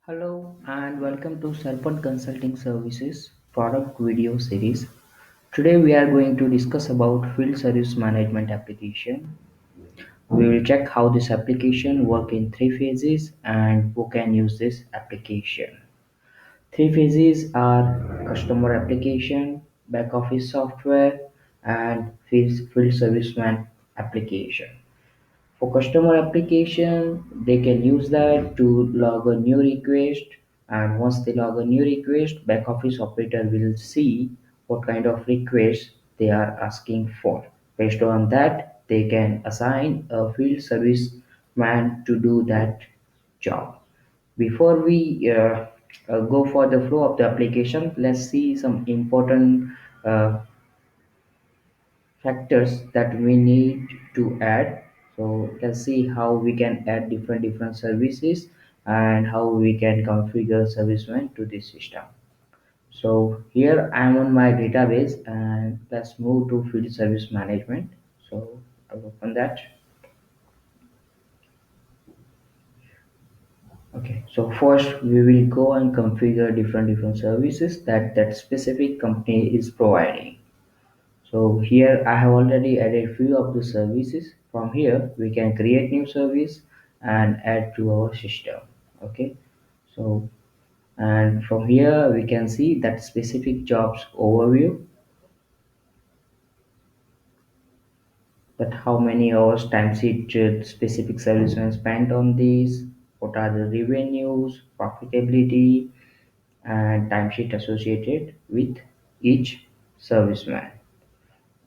Hello and welcome to Serpent Consulting Services product video series. Today we are going to discuss about field service management application. We will check how this application work in three phases and who can use this application. Three phases are customer application, back office software, and field serviceman application. For customer application, they can use that to log a new request, and once they log a new request, back office operator will see what kind of request they are asking for. Based on that, they can assign a field service man to do that job. Before we go for the flow of the application, let's see some important uh, factors that we need to add. So let's see how we can add different services and how we can configure servicemen to this system. So here I am on my database and let's move to field service management. So I'll open that. Okay, so first we will go and configure different services that specific company is providing. So here I have already added few of the services. From here we can create new service and add to our system. Okay. So and from here we can see that specific jobs overview, that how many hours timesheet specific servicemen spent on these, what are the revenues, profitability, and timesheet associated with each serviceman.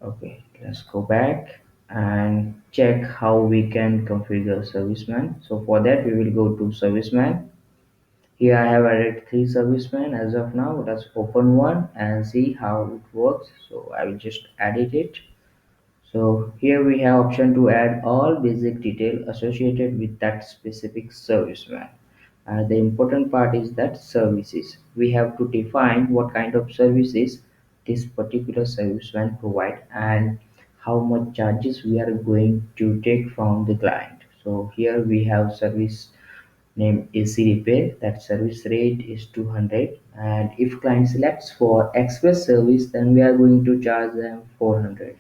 Okay, let's go back and check how we can configure serviceman. So for that we will go to serviceman. Here I have added three servicemen as of now. Let's open one and see how it works. So I will just edit it. So here we have option to add all basic detail associated with that specific serviceman. The important part is that services. We have to define what kind of services this particular serviceman provide and how much charges we are going to take from the client. So here we have service name AC repair. That service rate is 200, and if client selects for express service, then we are going to charge them 400.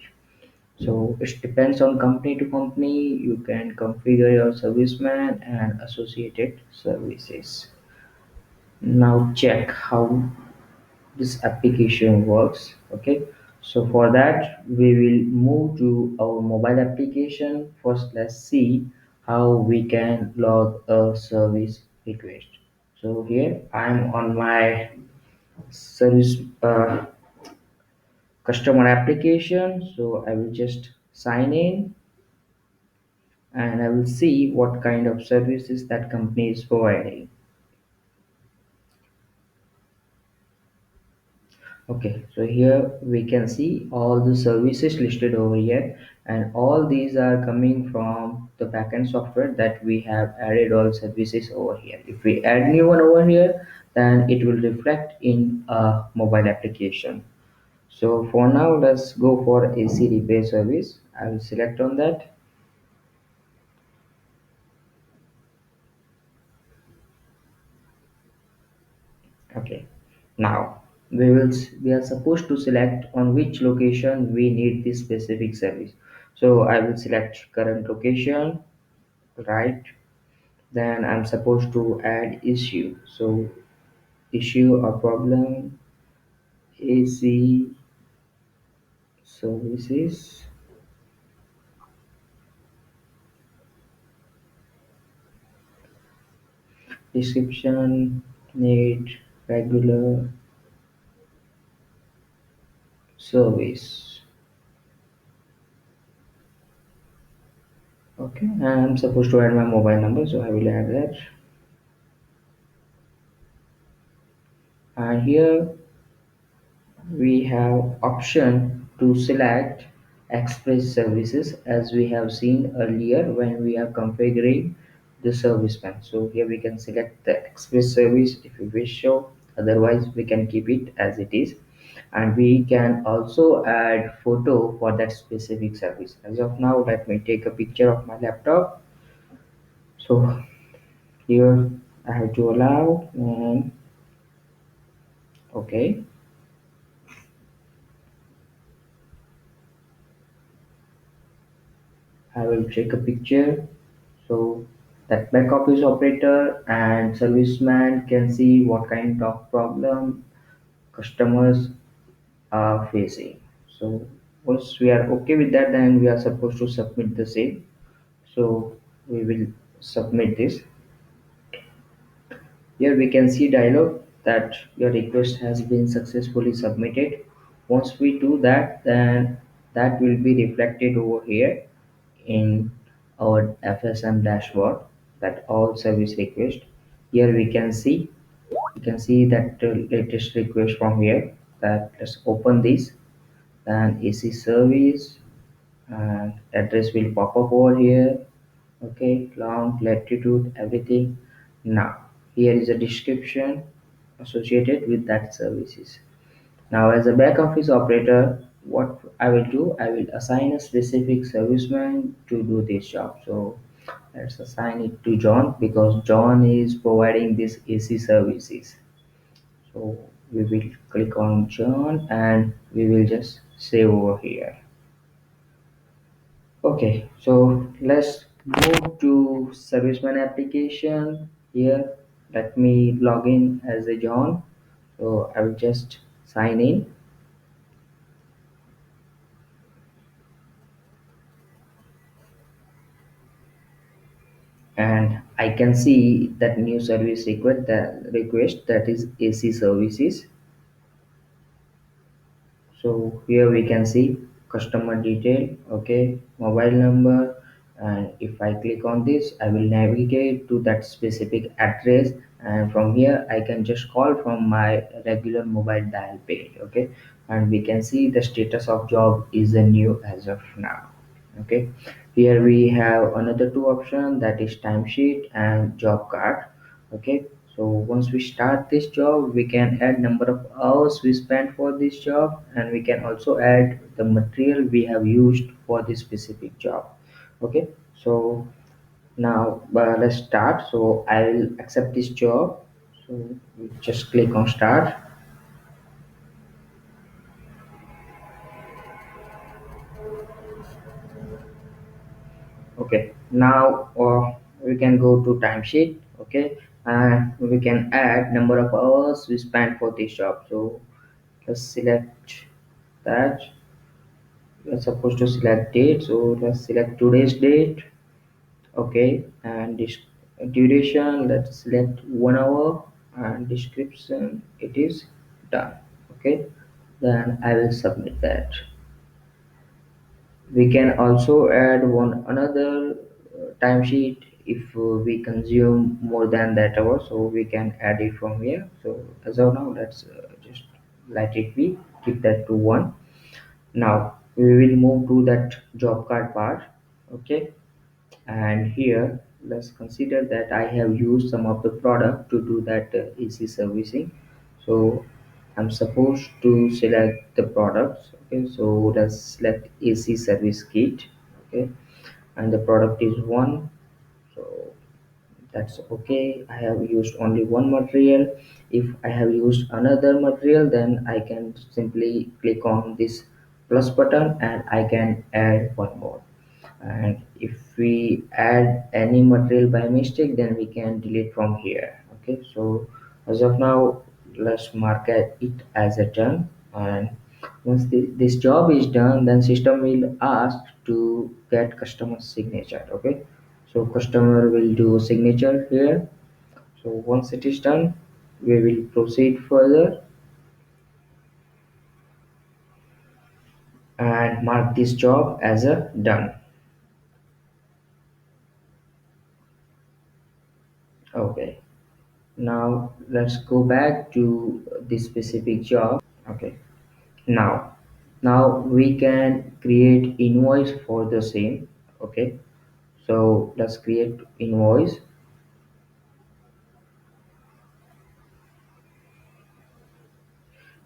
So it depends on company to company. You can configure your serviceman and associated services. Now check how this application works. Okay. So for that we will move to our mobile application. First let's see how we can log a service request. So here I am on my service customer application. So I will just sign in and I will see what kind of services that company is providing. Okay, so here we can see all the services listed over here, and all these are coming from the backend software that we have added all services over here. If we add new one over here, then it will reflect in a mobile application. So for now, let's go for AC repair service. I will select on that. Okay, now we are supposed to select on which location we need this specific service. So I will select current location, right? Then I'm supposed to add issue. So issue or problem, AC services, description, need regular service. Okay, and I'm supposed to add my mobile number, so I will add that. And here we have option to select express services, as we have seen earlier when we are configuring the service plan. So here we can select the express service if we wish so, otherwise we can keep it as it is, and we can also add photo for that specific service. As of now, let me take a picture of my laptop. So here I have to allow. And okay, I will take a picture so that back office operator and serviceman can see what kind of problem customers are facing. So once we are okay with that, then we are supposed to submit the same. So we will submit this. Here we can see dialog that your request has been successfully submitted. Once we do that, then that will be reflected over here in our FSM dashboard, that all service request. Here we can see that latest request from here. That let's open this, then AC service and address will pop up over here. Okay, long latitude, everything. Now here is a description associated with that services. Now as a back office operator, what I will do, I will assign a specific serviceman to do this job. So let's assign it to John because John is providing this AC services. So we will click on John and we will just save over here. Okay, so let's move to serviceman application. Here let me log in as a John. So I will just sign in, and I can see that new service request that is AC services. So here we can see customer detail, okay, mobile number, and if I click on this, I will navigate to that specific address, and from here I can just call from my regular mobile dial page, okay, and we can see the status of job is a new as of now. Okay, here we have another two options, that is timesheet and job card. Okay, so once we start this job, we can add number of hours we spent for this job, and we can also add the material we have used for this specific job. Okay, so now let's start. So I'll accept this job. So we just click on start. Okay, now we can go to timesheet. Okay, and we can add number of hours we spent for this job. So let's select that. We're supposed to select date, so let's select today's date. Okay, and this duration, let's select 1 hour, and description, it is done. Okay, then I will submit that. We can also add one another timesheet if we consume more than that hour, so we can add it from here. So as of now, let's just let it be, keep that to one. Now we will move to that job card part. Okay, and here let's consider that I have used some of the product to do that AC servicing. So I'm supposed to select the products. Okay, so let's select AC service kit. Okay, and the product is one. So that's okay. I have used only one material. If I have used another material, then I can simply click on this plus button and I can add one more. And if we add any material by mistake, then we can delete from here. Okay, so as of now, let's mark it as a done. And once this job is done, then system will ask to get customer signature. Okay, so customer will do signature here. So once it is done, we will proceed further and mark this job as a done. Okay, now let's go back to this specific job. Okay, now we can create invoice for the same. Okay, so let's create invoice.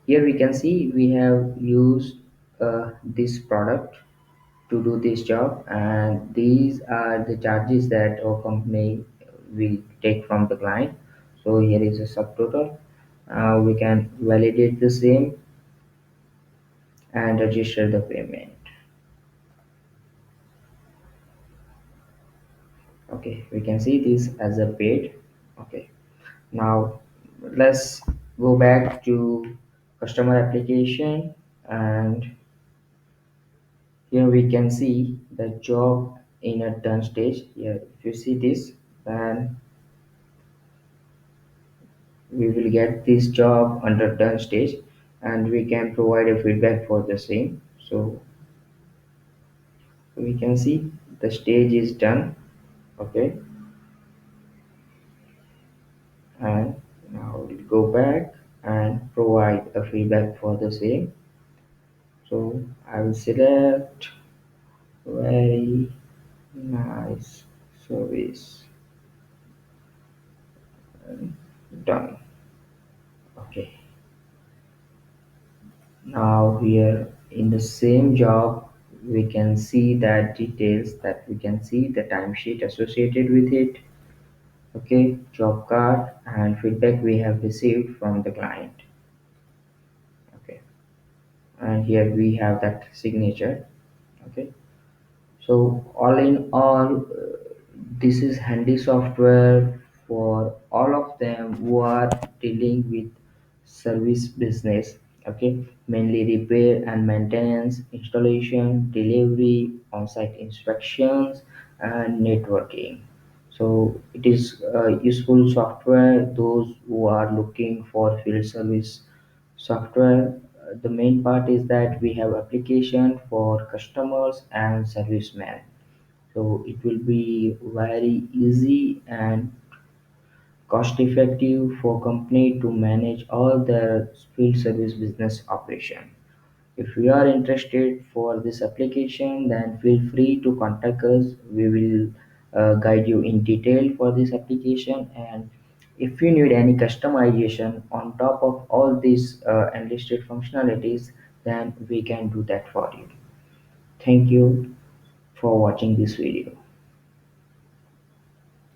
Here we can see we have used this product to do this job, and these are the charges that our company will take from the client. So here is a subtotal. We can validate the same and register the payment. Okay, we can see this as a paid. Okay, now let's go back to customer application, and here we can see the job in a done stage. Here if you see this, then we will get this job under done stage, and we can provide a feedback for the same. So we can see the stage is done. Okay, and now we'll go back and provide a feedback for the same. So I will select very nice service and done. Okay, now here in the same job we can see that details, that we can see the timesheet associated with it. Okay, job card and feedback we have received from the client. Okay, and here we have that signature. Okay, so all in all, this is handy software for all of them who are dealing with service business. Okay, mainly repair and maintenance, installation, delivery, on-site inspections, and networking. So it is useful software those who are looking for field service software. The main part is that we have application for customers and servicemen, so it will be very easy and cost effective for company to manage all their field service business operation. If you are interested for this application, then feel free to contact us. We will guide you in detail for this application, and if you need any customization on top of all these enlisted functionalities, then we can do that for you. Thank you for watching this video.